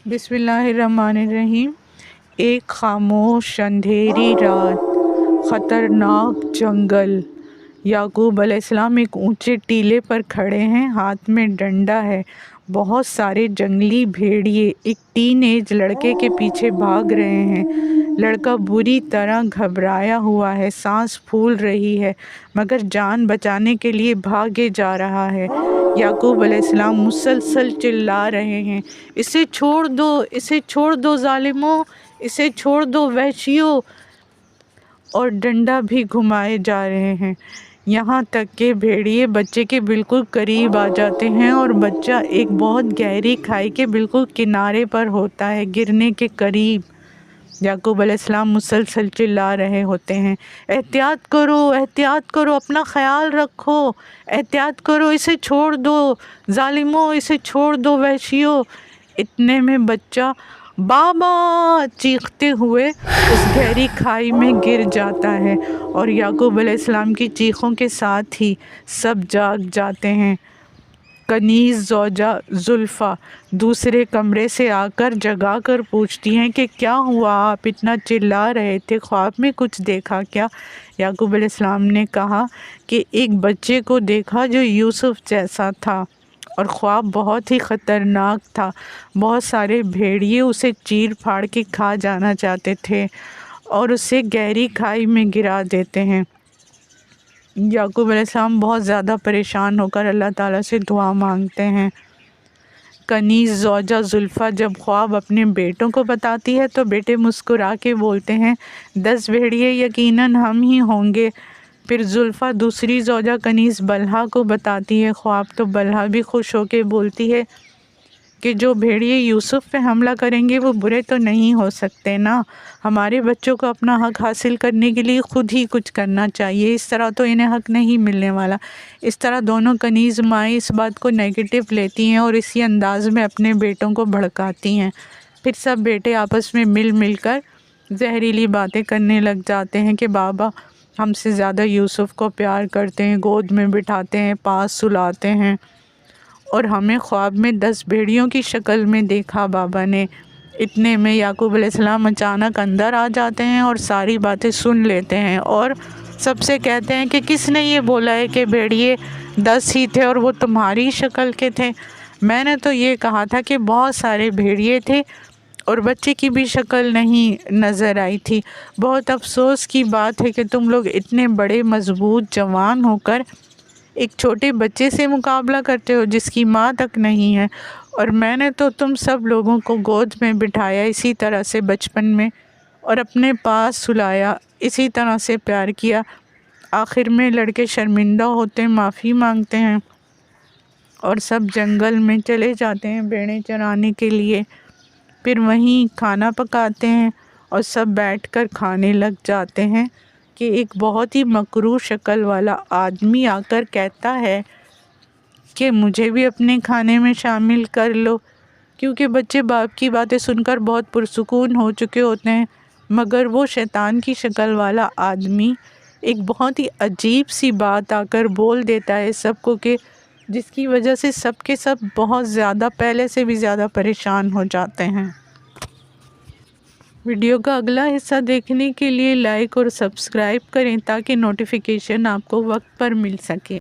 بسم اللہ الرحمن الرحیم۔ ایک خاموش اندھیری رات، خطرناک جنگل۔ یعقوب علیہ السلام ایک اونچے ٹیلے پر کھڑے ہیں، ہاتھ میں ڈنڈا ہے۔ بہت سارے جنگلی بھیڑیے ایک ٹین ایج لڑکے کے پیچھے بھاگ رہے ہیں۔ لڑکا بری طرح گھبرایا ہوا ہے، سانس پھول رہی ہے، مگر جان بچانے کے لیے بھاگے جا رہا ہے۔ یعقوب علیہ السلام مسلسل چلا رہے ہیں، اسے چھوڑ دو، اسے چھوڑ دو ظالموں، اسے چھوڑ دو وحشیوں، اور ڈنڈا بھی گھمائے جا رہے ہیں، یہاں تک کہ بھیڑیے بچے کے بالکل قریب آ جاتے ہیں اور بچہ ایک بہت گہری کھائی کے بالکل کنارے پر ہوتا ہے، گرنے کے قریب۔ یعقوب علیہ السلام مسلسل چلا رہے ہوتے ہیں، احتیاط کرو، احتیاط کرو، اپنا خیال رکھو، احتیاط کرو، اسے چھوڑ دو ظالموں، اسے چھوڑ دو وحشیوں۔ اتنے میں بچہ بابا چیختے ہوئے اس گہری کھائی میں گر جاتا ہے، اور یعقوب علیہ السلام کی چیخوں کے ساتھ ہی سب جاگ جاتے ہیں۔ کنیز زوجہ زلفیٰ دوسرے کمرے سے آ کر جگا کر پوچھتی ہیں کہ کیا ہوا، آپ اتنا چلا رہے تھے، خواب میں کچھ دیکھا کیا؟ یعقوب علیہ السلام نے کہا کہ ایک بچے کو دیکھا جو یوسف جیسا تھا، اور خواب بہت ہی خطرناک تھا۔ بہت سارے بھیڑیے اسے چیر پھاڑ کے کھا جانا چاہتے تھے اور اسے گہری کھائی میں گرا دیتے ہیں۔ یعقوب علیہ السلام بہت زیادہ پریشان ہو کر اللہ تعالیٰ سے دعا مانگتے ہیں۔ کنیز زوجہ زلفیٰ جب خواب اپنے بیٹوں کو بتاتی ہے تو بیٹے مسکرا کے بولتے ہیں 10 بھیڑیے یقیناً ہم ہی ہوں گے۔ پھر زلفیٰ دوسری زوجہ کنیز بلہیٰ کو بتاتی ہے خواب، تو بلہیٰ بھی خوش ہو کے بولتی ہے کہ جو بھیڑیے یوسف پہ حملہ کریں گے وہ برے تو نہیں ہو سکتے نا، ہمارے بچوں کو اپنا حق حاصل کرنے کے لیے خود ہی کچھ کرنا چاہیے، اس طرح تو انہیں حق نہیں ملنے والا۔ اس طرح دونوں کنیز مائیں اس بات کو نیگیٹو لیتی ہیں اور اسی انداز میں اپنے بیٹوں کو بھڑکاتی ہیں۔ پھر سب بیٹے آپس میں مل کر زہریلی باتیں کرنے لگ جاتے ہیں کہ بابا ہم سے زیادہ یوسف کو پیار کرتے ہیں، گود میں بٹھاتے ہیں، پاس سلاتے ہیں، اور ہمیں خواب میں 10 بھیڑیوں کی شکل میں دیکھا بابا نے۔ اتنے میں یعقوب علیہ السلام اچانک اندر آ جاتے ہیں اور ساری باتیں سن لیتے ہیں، اور سب سے کہتے ہیں کہ کس نے یہ بولا ہے کہ بھیڑیے 10 ہی تھے اور وہ تمہاری شکل کے تھے؟ میں نے تو یہ کہا تھا کہ بہت سارے بھیڑیے تھے اور بچے کی بھی شکل نہیں نظر آئی تھی۔ بہت افسوس کی بات ہے کہ تم لوگ اتنے بڑے مضبوط جوان ہو کر ایک چھوٹے بچے سے مقابلہ کرتے ہو جس کی ماں تک نہیں ہے، اور میں نے تو تم سب لوگوں کو گود میں بٹھایا اسی طرح سے بچپن میں، اور اپنے پاس سلایا، اسی طرح سے پیار کیا۔ آخر میں لڑکے شرمندہ ہوتے، معافی مانگتے ہیں اور سب جنگل میں چلے جاتے ہیں بھیڑیں چرانے کے لیے۔ پھر وہیں کھانا پکاتے ہیں اور سب بیٹھ کر کھانے لگ جاتے ہیں کہ ایک بہت ہی مکروہ شکل والا آدمی آ کر کہتا ہے کہ مجھے بھی اپنے کھانے میں شامل کر لو، کیونکہ بچے باپ کی باتیں سن کر بہت پرسکون ہو چکے ہوتے ہیں، مگر وہ شیطان کی شکل والا آدمی ایک بہت ہی عجیب سی بات آ کر بول دیتا ہے سب کو، کہ جس کی وجہ سے سب کے سب بہت زیادہ پہلے سے بھی زیادہ پریشان ہو جاتے ہیں۔ ویڈیو کا اگلا حصہ دیکھنے کے لیے لائک اور سبسکرائب کریں تاکہ نوٹیفیکیشن آپ کو وقت پر مل سکے۔